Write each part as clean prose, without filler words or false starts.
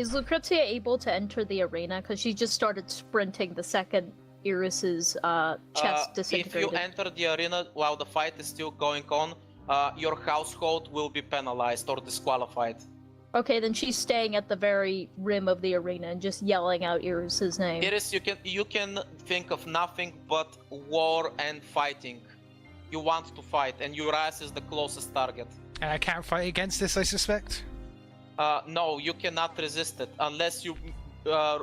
Is Lucretia able to enter the arena? Because she just started sprinting the second Iris's chest disintegrated. If you enter the arena while the fight is still going on, your household will be penalized or disqualified. Okay, then she's staying at the very rim of the arena and just yelling out Iris's name. Iris, you can think of nothing but war and fighting. You want to fight, and Urias is the closest target. And I can't fight against this, I suspect? No, you cannot resist it unless you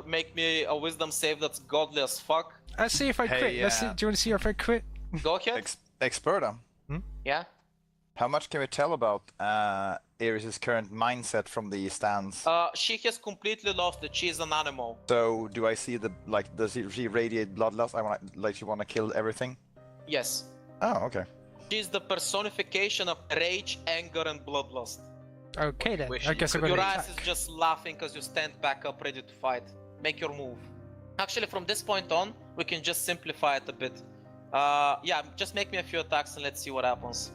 make me a wisdom save that's godly as fuck. Let's see if I crit. Let's see, do you want to see if I crit? Go ahead. Experta. Yeah? How much can we tell about Iris's current mindset from the stands? She has completely lost it. She's an animal. So do I see the does she radiate bloodlust? She wanna kill everything? Yes. Oh, okay. She's the personification of rage, anger, and bloodlust. Okay then. I guess I'm gonna Urias attack. is just laughing because you stand back up ready to fight. Make your move. Actually, from this point on, we can just simplify it a bit. Yeah, just make me a few attacks and let's see what happens.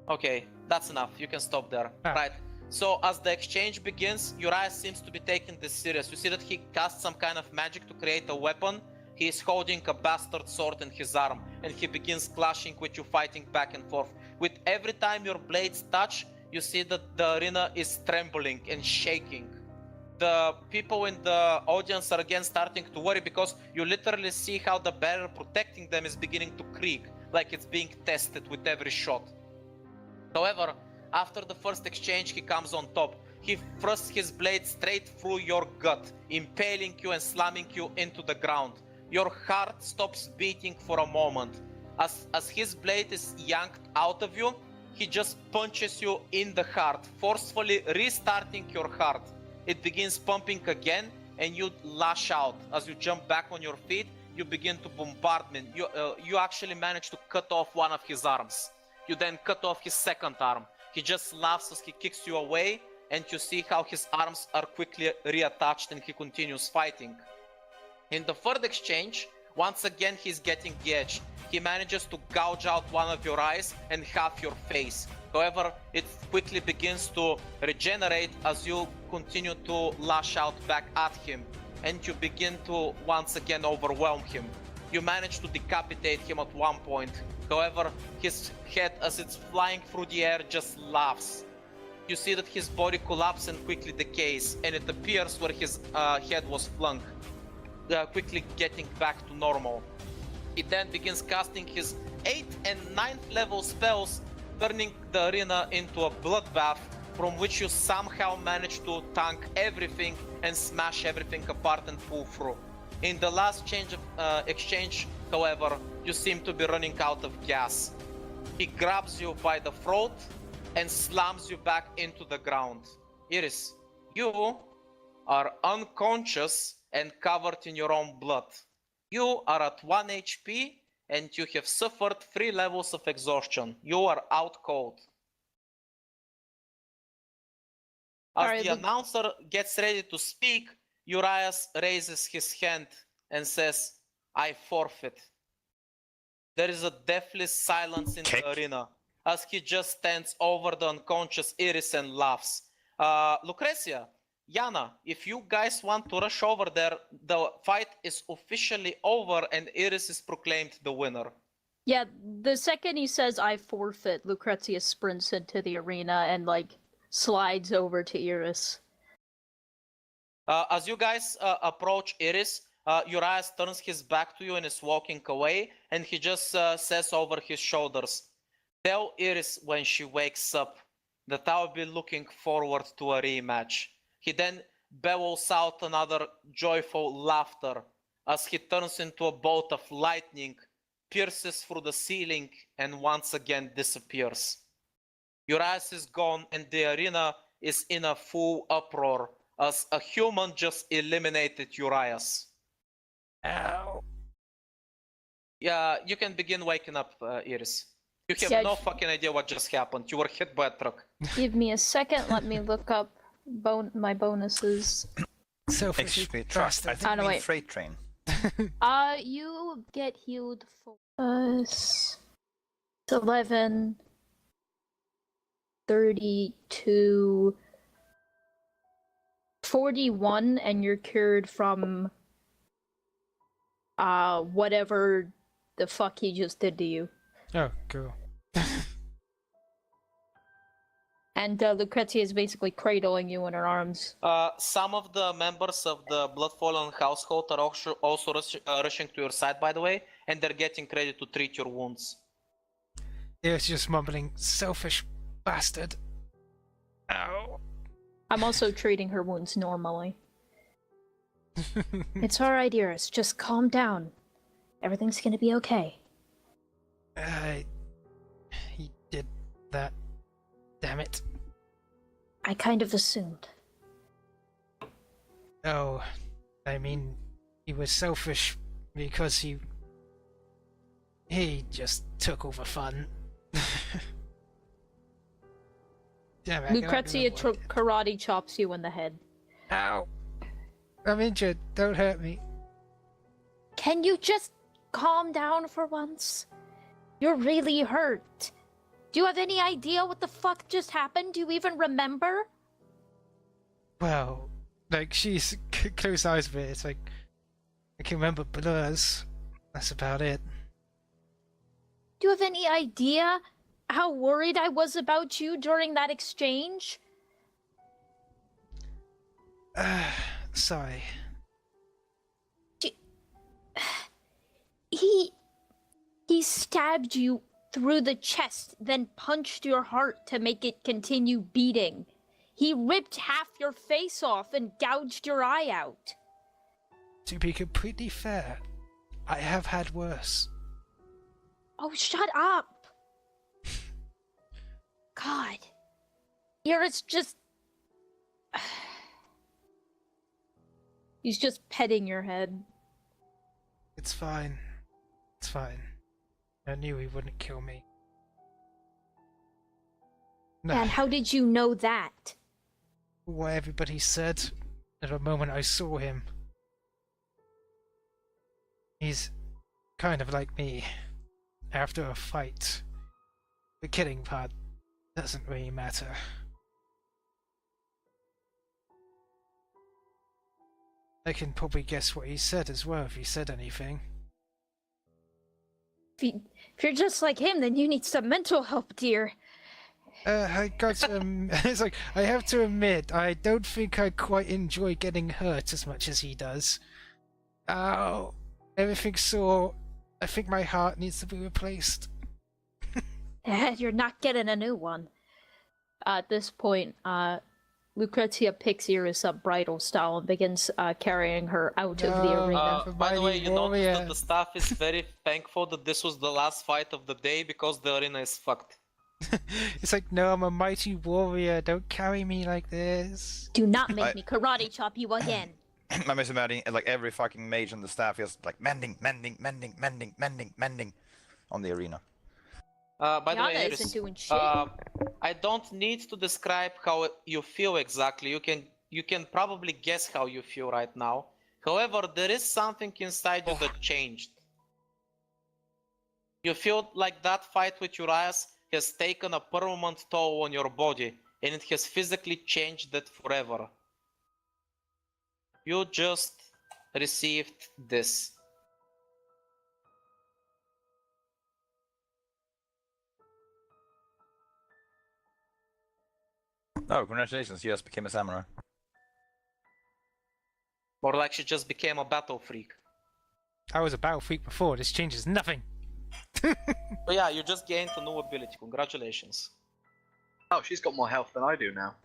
Okay, that's enough. You can stop there. Right. So as the exchange begins, Urias seems to be taking this serious. You see that he casts some kind of magic to create a weapon. He is holding a bastard sword in his arm, and he begins clashing with you, fighting back and forth. With every time your blades touch, you see that the arena is trembling and shaking. The people in the audience are again starting to worry because you literally see how the barrier protecting them is beginning to creak, like it's being tested with every shot. However, after the first exchange, he comes on top. He thrusts his blade straight through your gut, impaling you and slamming you into the ground. Your heart stops beating for a moment. As his blade is yanked out of you, he just punches you in the heart, forcefully restarting your heart. It begins pumping again, and you lash out. As you jump back on your feet, you begin to bombardment. You actually manage to cut off one of his arms. You then cut off his second arm. He just laughs as he kicks you away, and you see how his arms are quickly reattached and he continues fighting. In the third exchange, once again he's getting the edge. He manages to gouge out one of your eyes and half your face. However, it quickly begins to regenerate as you continue to lash out back at him, and you begin to once again overwhelm him. You manage to decapitate him at one point. However, his head, as it's flying through the air, just laughs. You see that his body collapses and quickly decays, and it appears where his head was flung, quickly getting back to normal. He then begins casting his 8th and 9th level spells, turning the arena into a bloodbath from which you somehow manage to tank everything and smash everything apart and pull through. In the last exchange, however, you seem to be running out of gas. He grabs you by the throat and slams you back into the ground. Iris, you are unconscious and covered in your own blood. You are at 1 HP and you have suffered 3 levels of exhaustion. You are out cold. As the announcer gets ready to speak, Urias raises his hand and says, I forfeit. There is a deathly silence in the arena as he just stands over the unconscious Iris and laughs. Lucretia, Yana, if you guys want to rush over there, the fight is officially over and Iris is proclaimed the winner. Yeah, the second he says I forfeit, Lucretia sprints into the arena and slides over to Iris. As you guys approach Iris, Urias turns his back to you and is walking away, and he just says over his shoulders, tell Iris when she wakes up that I'll be looking forward to a rematch. He then bellows out another joyful laughter as he turns into a bolt of lightning, pierces through the ceiling, and once again disappears. Urias is gone and the arena is in a full uproar as a human just eliminated Urias. Ow. Yeah, you can begin waking up, Iris. You have no fucking idea what just happened. You were hit by a truck. Give me a second, let me look up my bonuses. So HP truck. I think you mean freight train. You get healed for 11, 32, 41 and you're cured from whatever the fuck he just did to you. Oh, cool. And Lucretia is basically cradling you in her arms. Some of the members of the Bloodfallen household are also rushing to your side, by the way, and they're getting ready to treat your wounds. It's just mumbling, selfish bastard. Ow. I'm also treating her wounds normally. It's alright, Iris. Just calm down. Everything's gonna be okay. He did that. Damn it. I kind of assumed. Oh, I mean, he was selfish because he just took all the fun. Damn it, Lucretia karate chops you in the head. Ow. I'm injured. Don't hurt me. Can you just calm down for once? You're really hurt. Do you have any idea what the fuck just happened? Do you even remember? Well, like, she's closed eyes with it. It's like, I can remember blurs. That's about it. Do you have any idea how worried I was about you during that exchange? Sorry. He stabbed you through the chest, then punched your heart to make it continue beating. He ripped half your face off and gouged your eye out. To be completely fair, I have had worse. Oh, shut up! God. Iris just... He's just petting your head. It's fine. It's fine. I knew he wouldn't kill me. No. And how did you know that? What everybody said at the moment I saw him. He's kind of like me. After a fight, the killing part doesn't really matter. I can probably guess what he said as well if he said anything. If you're just like him, then you need some mental help, dear. I got it's like, I have to admit, I don't think I quite enjoy getting hurt as much as he does. Ow, everything's sore. I think my heart needs to be replaced. You're not getting a new one. At this point, Lucretia picks Iris up bridal style and begins carrying her out of the arena. By the way, you notice that the staff is very thankful that this was the last fight of the day because the arena is fucked. It's like, no, I'm a mighty warrior. Don't carry me like this. Do not make me karate chop you again. I'm just imagining like every fucking mage on the staff is like mending on the arena. By the way, Yana Iris, isn't doing shit. I don't need to describe how you feel exactly. You can probably guess how you feel right now. However, there is something inside you that changed. You feel like that fight with Urias has taken a permanent toll on your body, and it has physically changed that forever. You just received this. Oh, congratulations, you just became a samurai. Or like she just became a battle freak. I was a battle freak before, this changes nothing. So yeah, you just gained a new ability. Congratulations. Oh, she's got more health than I do now.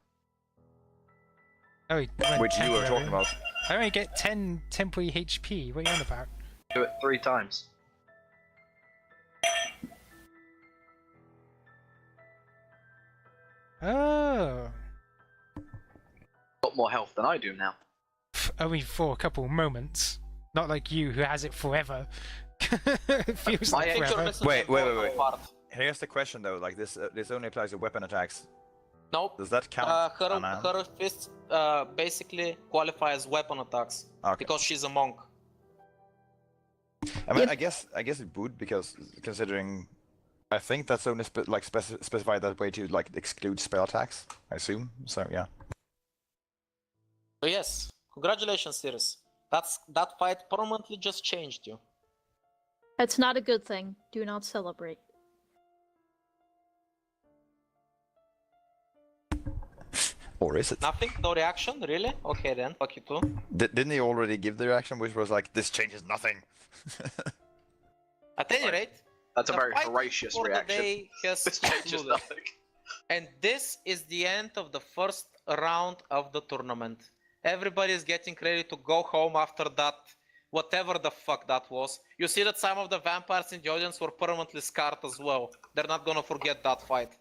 Oh, Which you were talking about. I only get 10 temporary HP. What are you on about? Do it 3 times. Oh. Got more health than I do now. Only for a couple moments. Not like you, who has it forever. It feels like forever. Wait. Here's the question though. Like this only applies to weapon attacks. Nope. Does that count? Her fists basically qualify as weapon attacks because she's a monk. I mean, I guess it would, because considering, I think that's only specified that way to like exclude spell attacks. I assume. So yeah. So yes, congratulations, Sirius. That fight permanently just changed you. That's not a good thing. Do not celebrate. Or is it? Nothing? No reaction? Really? Okay then, fuck you too. Didn't he already give the reaction, which was like, this changes nothing? At any rate, That's a the very fight Horatius for the reaction. day has This changes concluded. nothing. And this is the end of the first round of the tournament. Everybody is getting ready to go home after that, whatever the fuck that was. You see that some of the vampires in the audience were permanently scarred as well. They're not gonna forget that fight.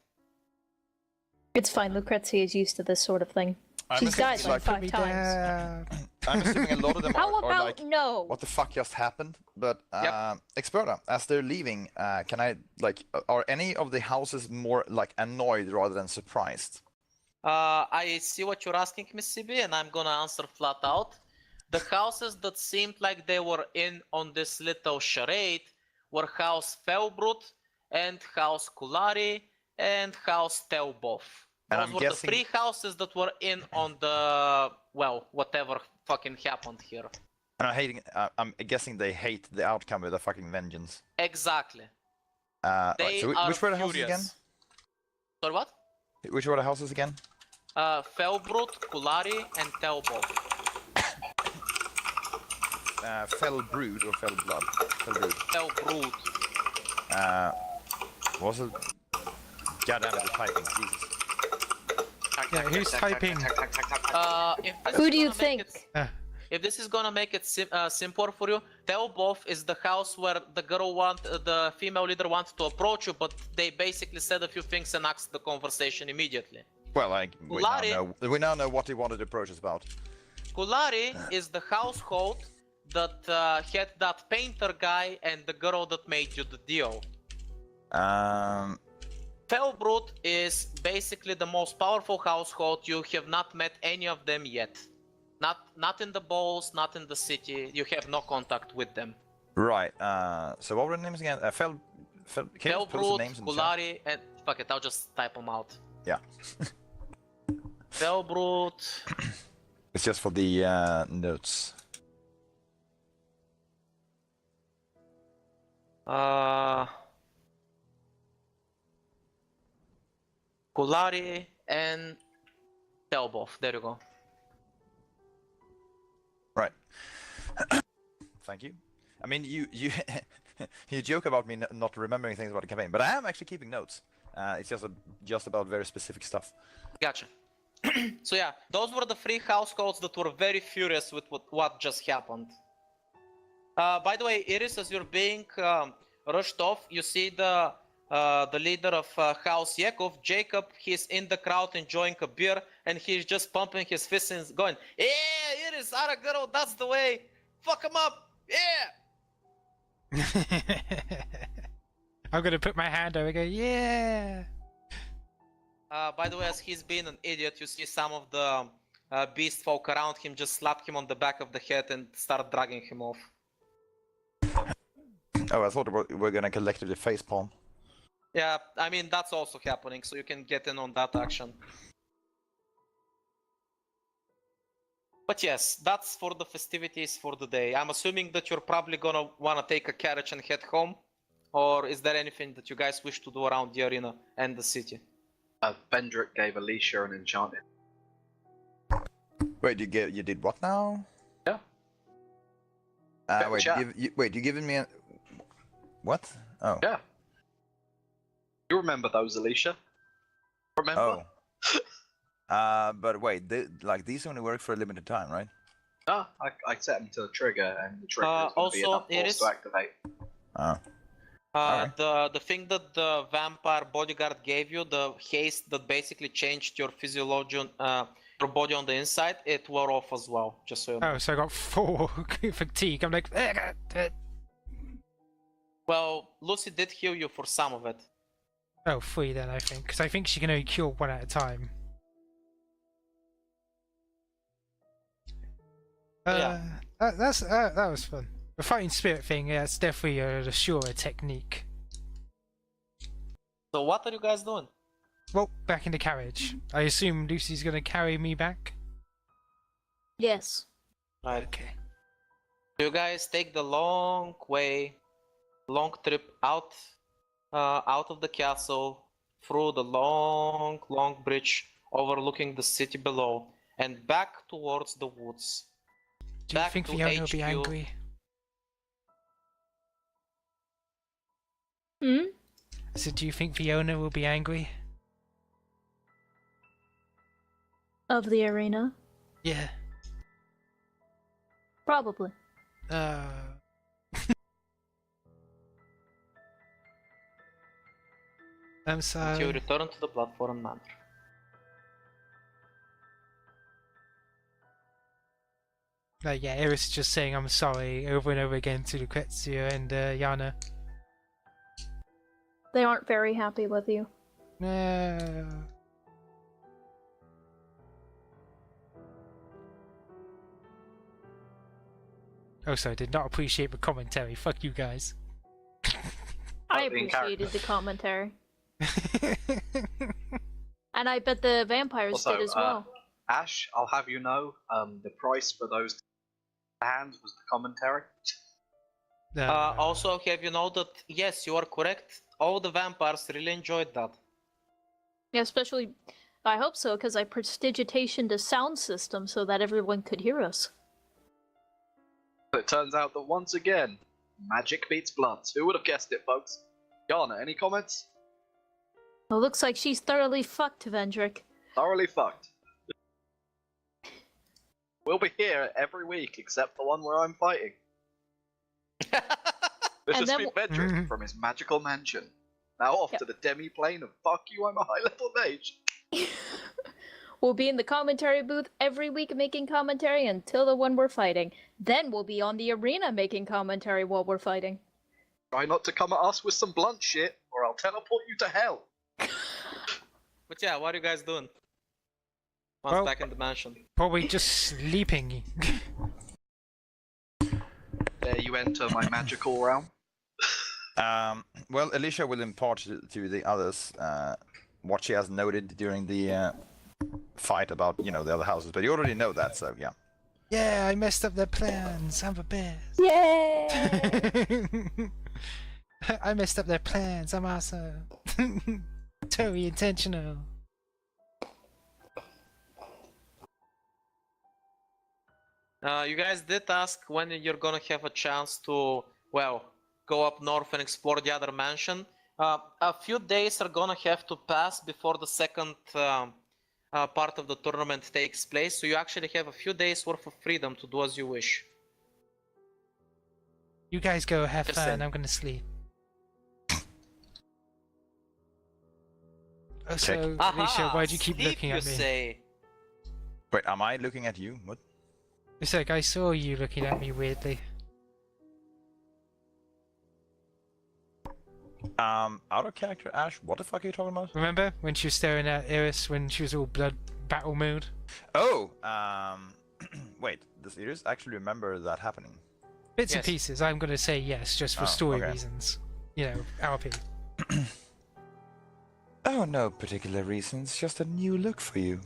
It's fine. Lucretia is used to this sort of thing. She's assuming, died like Put 5 me times. down. I'm assuming a lot of them How are about like, no? what the fuck just happened? But Yep. Experta, as they're leaving, can I like, are any of the houses more like annoyed rather than surprised? I see what you're asking, Miss Sibby, and I'm gonna answer flat out. The houses that seemed like they were in on this little charade were House Felbrut and House Kulari and House Telbov. And Those I'm were guessing- the 3 houses that were in on the, well, whatever fucking happened here. And I'm guessing they hate the outcome with a fucking vengeance. Exactly. Right, They so are which were the houses furious. again? Sorry, what? Which were the houses again? Felbrut, Kulari, and Telbov. Fell Brood or Fell Blood? Fell Brood. Felbrut. Was it? God damn it, the typing, Jesus. Yeah, who's typing? If this Who is do you gonna make think? it- If this is gonna make it simpler for you, Telbov is the house where the female leader wanted to approach you, but they basically said a few things and axed the conversation immediately. Well, Kulari. we now know what he wanted to approach us about. Kulari is the household that had that painter guy and the girl that made you the deal. Felbrut is basically the most powerful household. You have not met any of them yet. Not in the balls, not in the city. You have no contact with them. Right. So what were the names again? Can you just post the Felbrut, names in the chat? Kulari, and fuck it, I'll just type them out. Yeah. Felbrut. It's just for the notes. Kulari and Telbov. There you go. Right. Thank you. I mean, you you joke about me not remembering things about the campaign, but I am actually keeping notes. It's just about very specific stuff. Gotcha. So yeah, those were the 3 households that were very furious with what just happened. By the way, Iris, as you're being rushed off, you see the leader of House Yakov, Jacob. He's in the crowd enjoying a beer, and he's just pumping his fists and going, "Yeah, Iris, Aragaro, that's the way. Fuck him up, yeah." I'm gonna put my hand over and go, yeah! By the way, as he's being an idiot, you see some of the beast folk around him just slap him on the back of the head and start dragging him off. Oh, I thought we were gonna collectively facepalm. Yeah, I mean, that's also happening, so you can get in on that action. But yes, that's for the festivities for the day. I'm assuming that you're probably gonna wanna take a carriage and head home, or is there anything that you guys wish to do around the arena and the city? Bendrick gave Alyssia an enchanted. Wait, you did what now? Yeah. Wait, chat. you giving me a what? Oh. Yeah. You remember those, Alyssia? Remember? Oh. But wait, these only work for a limited time, right? No, I set them to the trigger, and the trigger is going to be also, enough force Iris? to activate. Oh. Alright. The thing that the vampire bodyguard gave you, the haste that basically changed your physiology, your body on the inside, it wore off as well. Just so you know. Oh, so I got 4 fatigue. I'm like, Well, Lucy did heal you for some of it. oh, 3 then I think, because I think she can only cure 1 at a time. Yeah. That was fun. The fighting spirit thing, yeah, it's definitely a surer technique. So what are you guys doing? Well, back in the carriage. I assume Lucy's gonna carry me back. Yes. Right. Okay. You guys take the long trip out of the castle, through the long bridge overlooking the city below, and back towards the woods. Do you Back think to Fiona will be HQ. angry? Hmm? I said, do you think Fiona will be angry? Of the arena? Yeah. Probably. I'm Until sorry. you return to the platform manor. Yeah, Iris is just saying I'm sorry over and over again to Lucretia and Yana. They aren't very happy with you. No. Also, I did not appreciate the commentary. Fuck you guys. I Being appreciated the characters. commentary. And I bet the vampires Also, did as well. Ash, I'll have you know, the price for those hands was the commentary. Also, have you know that, yes, you are correct. All the vampires really enjoyed that. Yeah, especially, I hope so, because I prestigitation the sound system so that everyone could hear us. It turns out that once again, magic beats bloods. Who would have guessed it, folks? Yana, any comments? Well, looks like she's thoroughly fucked, Vendrick. Thoroughly fucked. We'll be here every week except the one where I'm fighting. This And is then Sweet Vendrick from his magical mansion. Now off to the demi-plane of fuck you, I'm a high-level mage. We'll be in the commentary booth every week making commentary until the one we're fighting. Then we'll be on the arena making commentary while we're fighting. Try not to come at us with some blunt shit, or I'll teleport you to hell. But yeah, what are you guys doing? Once Well- back in the mansion. Probably just sleeping. There you enter my magical realm. Well, Alyssia will impart to the others what she has noted during the fight about, the other houses. But you already know that, so yeah. Yeah, I messed up their plans. I'm the best. Yay! I messed up their plans. I'm awesome. Totally intentional. You guys did ask when you're gonna have a chance to, well, go up north and explore the other mansion. A few days are gonna have to pass before the second part of the tournament takes place, so you actually have a few days worth of freedom to do as you wish. You guys go have Just fun. saying. I'm gonna sleep. Also, Alicia, why'd you keep sleep, looking you at me? say? Wait, am I looking at you? What? It's like I saw you looking at me weirdly. Out of character, Ash. What the fuck are you talking about? Remember when she was staring at Iris when she was all blood battle mode? Oh, wait. Does Iris actually remember that happening? Bits and Yes. pieces. I'm gonna say yes, just for Oh, story okay. reasons. You know, RP. Oh, no particular reasons. Just a new look for you.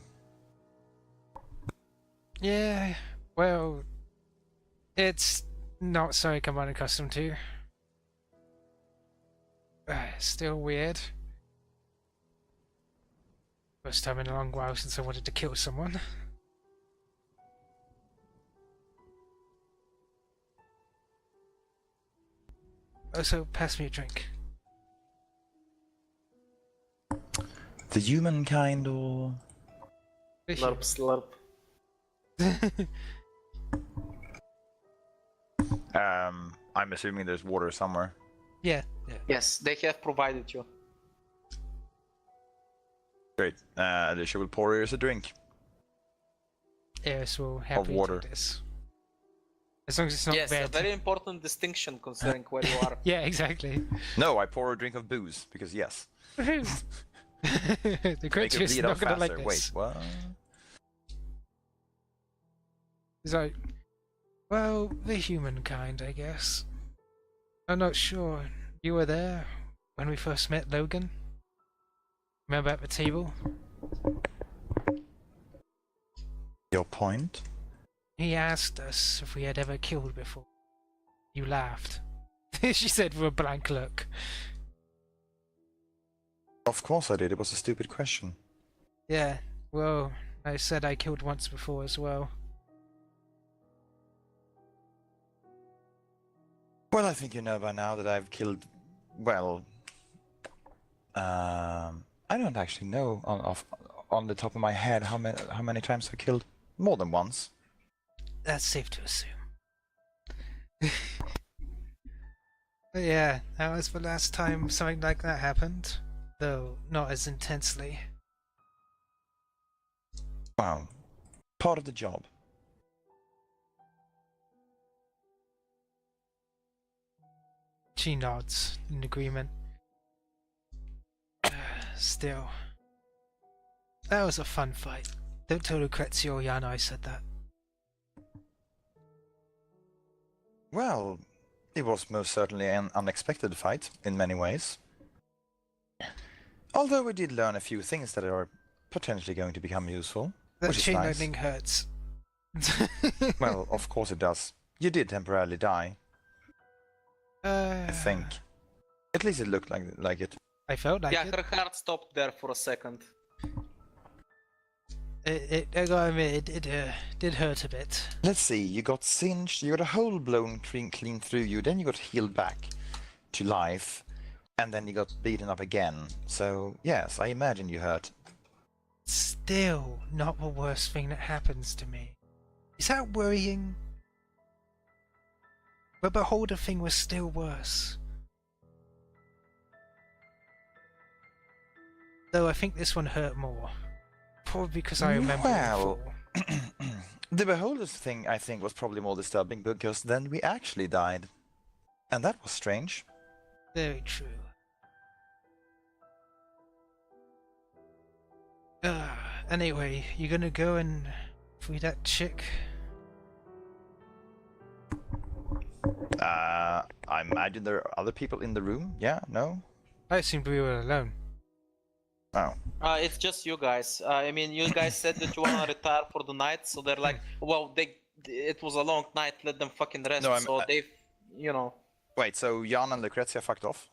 Yeah, well, it's not something I'm unaccustomed to. Still weird. First time in a long while since I wanted to kill someone. Also, pass me a drink. The humankind or... Slurp, slurp. I'm assuming there's water somewhere. Yeah. Yes, they have provided you. Great. Alicia will pour Iris a drink. Eris will happily water. do this. As long as it's not Yes, a red. very important distinction considering where you are. Yeah, exactly. No, I pour a drink of booze, because yes. Woohoo! The Make creature it is bleed not out gonna faster. like this. Wait, what? He's like, well, the humankind, I guess. I'm not sure. You were there when we first met Logan? Remember at the table? Your point? He asked us if we had ever killed before. You laughed. She said with a blank look. Of course I did. It was a stupid question. Yeah, well, I said I killed once before as well. Well, I think you know by now that I've killed. Well, I don't actually know on the top of my head how many times I killed. More than once. That's safe to assume. But yeah, that was the last time something like that happened, though not as intensely. Wow. Part of the job. She nods in agreement. Still, that was a fun fight. Don't tell Lucretia or Yana I said that. Well, it was most certainly an unexpected fight in many ways. Although we did learn a few things that are potentially going to become useful. That Which is chain nice. lightning hurts. Well, of course it does. You did temporarily die, I think. At least it looked like it. I felt like Yeah, it. her heart stopped there for a second. I gotta admit, it did hurt a bit. Let's see, you got singed, you got a hole blown clean through you, then you got healed back to life, and then you got beaten up again. So, yes, I imagine you hurt. Still not the worst thing that happens to me. Is that worrying? But the Beholder thing was still worse. Though I think this one hurt more. Probably because I remember Well, it before. the Beholders thing, I think, was probably more disturbing because then we actually died. And that was strange. Very true. Anyway, you gonna go and free that chick? I imagine there are other people in the room? Yeah? No? I assumed we were alone. Oh. It's just you guys. I mean, you guys said that you wanna retire for the night, so they're like, well, it was a long night, let them fucking rest. No, so they, you know. Wait, so Jan and Lucretia fucked off?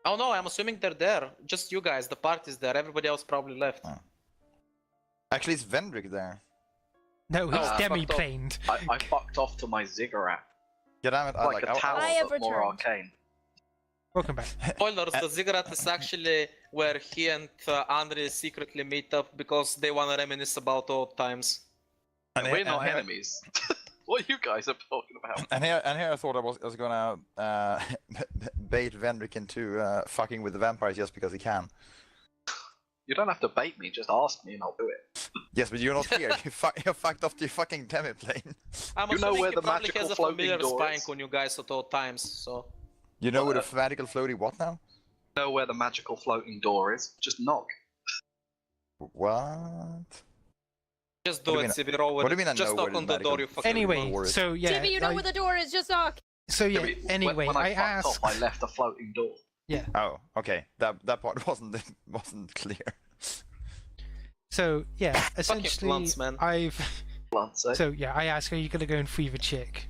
Oh no, I'm assuming they're there. Just you guys. The party's there. Everybody else probably left. Oh. Actually, it's Vendrick there. No, he's fucked demi-planed. I fucked off to my ziggurat. Yeah, damn it, Like a tower, I have but more returned. arcane. Welcome back. Spoilers, the ziggurat is actually where he and Andre secretly meet up because they wanna reminisce about old times. We're not enemies. What you guys are talking about? And here I thought I was gonna bait Vendrick into fucking with the vampires just because he can. You don't have to bait me, just ask me and I'll do it. Yes, but you're not here. You're fucked off to your fucking demi-plane. I'm You know assuming where he the probably magical has a floating familiar door spying is? on you guys at all times, so... You know where the fanatical floaty what now? Know where the magical floating door is? Just knock. What? Just What do do you it, mean- Sibby, roll with what do it. you mean I Just know knock where on the the door, medical- you fucking... Anyway, Worries. so yeah. Sibby, you know where the door is, just knock. So yeah. When- Anyway, when I I fucked asked. off, I left a floating door. Oh, okay. That part wasn't clear. So yeah, Fucking essentially, blunts, man. I've. Blunt, eh? So yeah, I asked, are you gonna go and free the chick?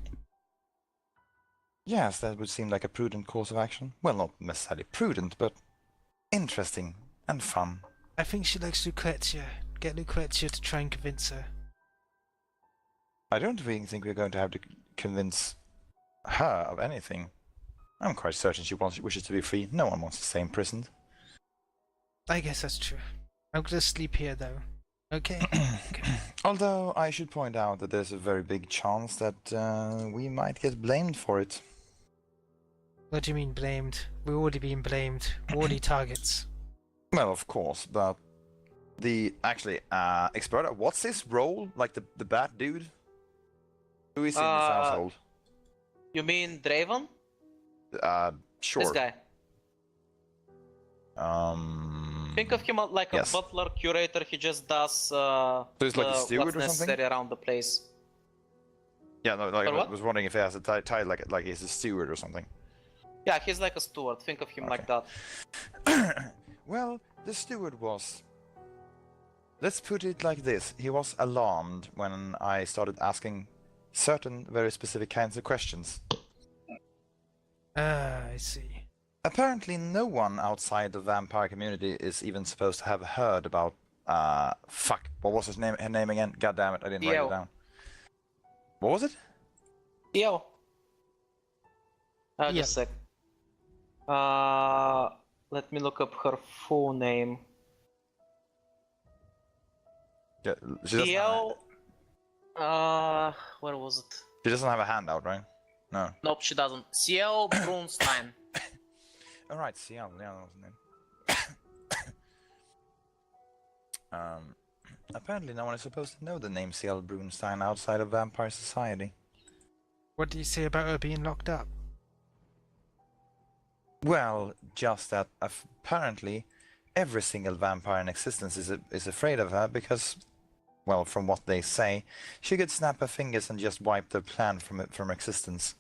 Yes, that would seem like a prudent course of action. Well, not necessarily prudent, but interesting and fun. I think she likes Lucretia. Get Lucretia to try and convince her. I don't really think we're going to have to convince her of anything. I'm quite certain she wishes to be free. No one wants to stay imprisoned. I guess that's true. I'm gonna sleep here though. Okay. Although I should point out that there's a very big chance that we might get blamed for it. What do you mean blamed? We're already being blamed. We're already targets. Well, of course, but Experta, what's his role? Like the bad dude? Who is in this household? You mean Draven? Sure. This guy. Think of him like Yes. a butler, curator, he just does So he's like a steward what's or something? necessary around the place. Yeah, no, like, Or I what? was wondering if he has a title like he's a steward or something. Yeah, he's like a steward, think of him like that. Well, the steward was... Let's put it like this. He was alarmed when I started asking certain very specific kinds of questions. I see. Apparently, no one outside the vampire community is even supposed to have heard about. Fuck. What was his name? Her name again? God damn it! I didn't write it down. What was it? Yo. Just a sec. Let me look up her full name. Yeah, she doesn't have where was it? She doesn't have a handout, right? No. Nope, she doesn't. Ciel Brunstein. Alright, Ciel, yeah, that was the name. Apparently no one is supposed to know the name Ciel Brunstein outside of Vampire Society. What do you say about her being locked up? Well, just that apparently every single vampire in existence is afraid of her because, well, from what they say, she could snap her fingers and just wipe their plan from existence.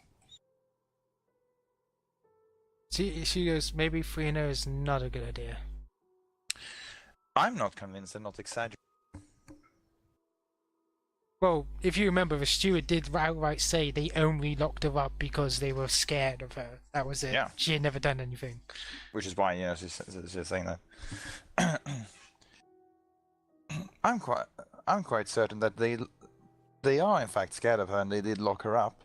She goes, maybe freeing her is not a good idea. I'm not convinced and not exaggerating. Well, if you remember, the steward did outright say they only locked her up because they were scared of her. That was it. Yeah. She had never done anything. Which is why, yeah, she's saying that. I'm quite certain that they are in fact scared of her and they did lock her up.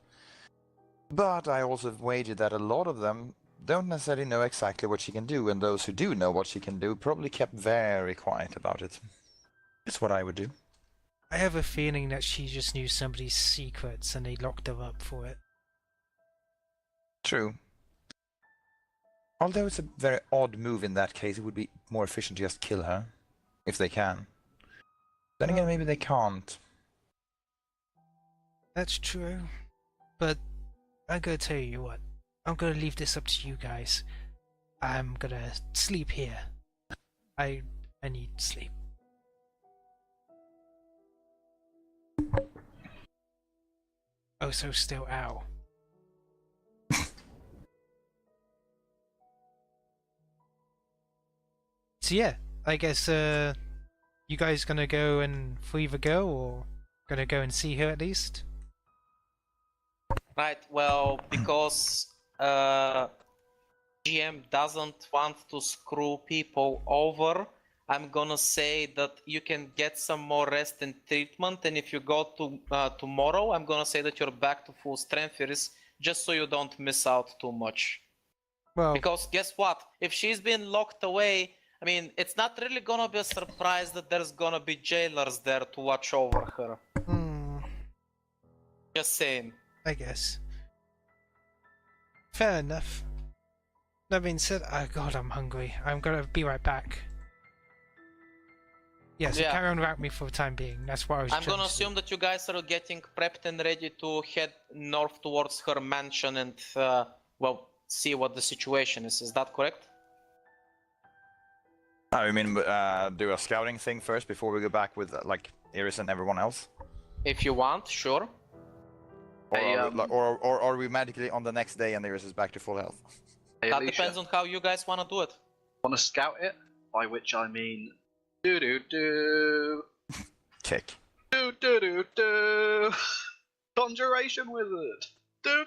But I also wagered that a lot of them don't necessarily know exactly what she can do, and those who do know what she can do probably kept very quiet about it. It's what I would do. I have a feeling that she just knew somebody's secrets and they locked her up for it. True. Although it's a very odd move in that case, it would be more efficient to just kill her. If they can. Then again, maybe they can't. That's true. But I'm gonna tell you what. I'm gonna leave this up to you guys. I'm gonna sleep here. I need sleep. Oh, so still, ow. So yeah, I guess you guys gonna go and free the girl, or gonna go and see her at least? Right, well, because GM doesn't want to screw people over, I'm gonna say that you can get some more rest and treatment, and if you go to tomorrow, I'm gonna say that you're back to full strength, just so you don't miss out too much. Well, Because guess what? If she's been locked away, I mean, it's not really gonna be a surprise that there's gonna be jailers there to watch over her. Just saying. I guess. Fair enough. That being said, oh god, I'm hungry. I'm gonna be right back. Yeah, so carry on without me for the time being. That's what I was I'm trying gonna to say. assume that you guys are getting prepped and ready to head north towards her mansion and, well, see what the situation is. Is that correct? I mean, do a scouting thing first before we go back with, like, Iris and everyone else? If you want, sure. Or are we magically on the next day and Iris is back to full health? Hey, That Alyssia, depends on how you guys wanna do it. want to scout it? By which I mean, do. Kick. Do. Conjuration wizard. Do.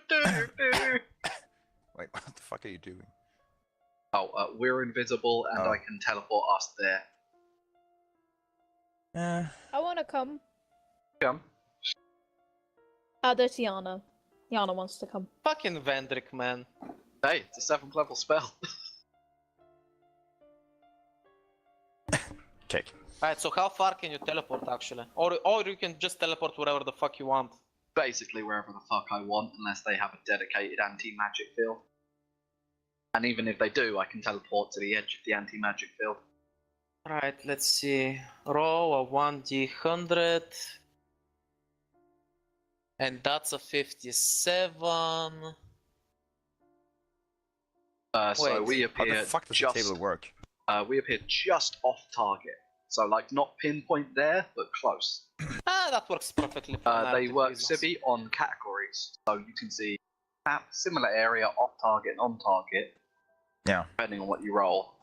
Wait, what the fuck are you doing? Oh, we're invisible and I can teleport us there. I want to come. Come. There's Yana. Yana wants to come. Fucking Vendrick, man. Hey, it's a 7th level spell. Kick. Alright, so how far can you teleport actually? Or you can just teleport wherever the fuck you want. Basically wherever the fuck I want, unless they have a dedicated anti-magic field. And even if they do, I can teleport to the edge of the anti-magic field. Right, let's see. Roll a 1d100. And that's a 57. So Wait, we How appear the fuck does just the table work? we appear just off target. So like not pinpoint there, but close. That works perfectly. for They narrative work reasons. Sibby on categories, so you can see map, similar area, off target, and on target. Yeah. Depending on what you roll,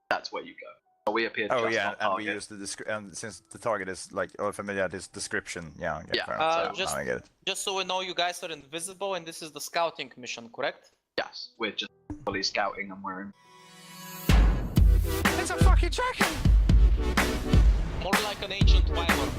that's where you go. So we appear Oh just yeah, on and we target. use the and since the target is like or familiar, this description. Yeah, okay, Yeah, fair enough. just- Now I get it. Just so we know, you guys are invisible, and this is the scouting mission, correct? Yes, we're just fully scouting and we're in. It's a fucking dragon! More like an ancient wyvern.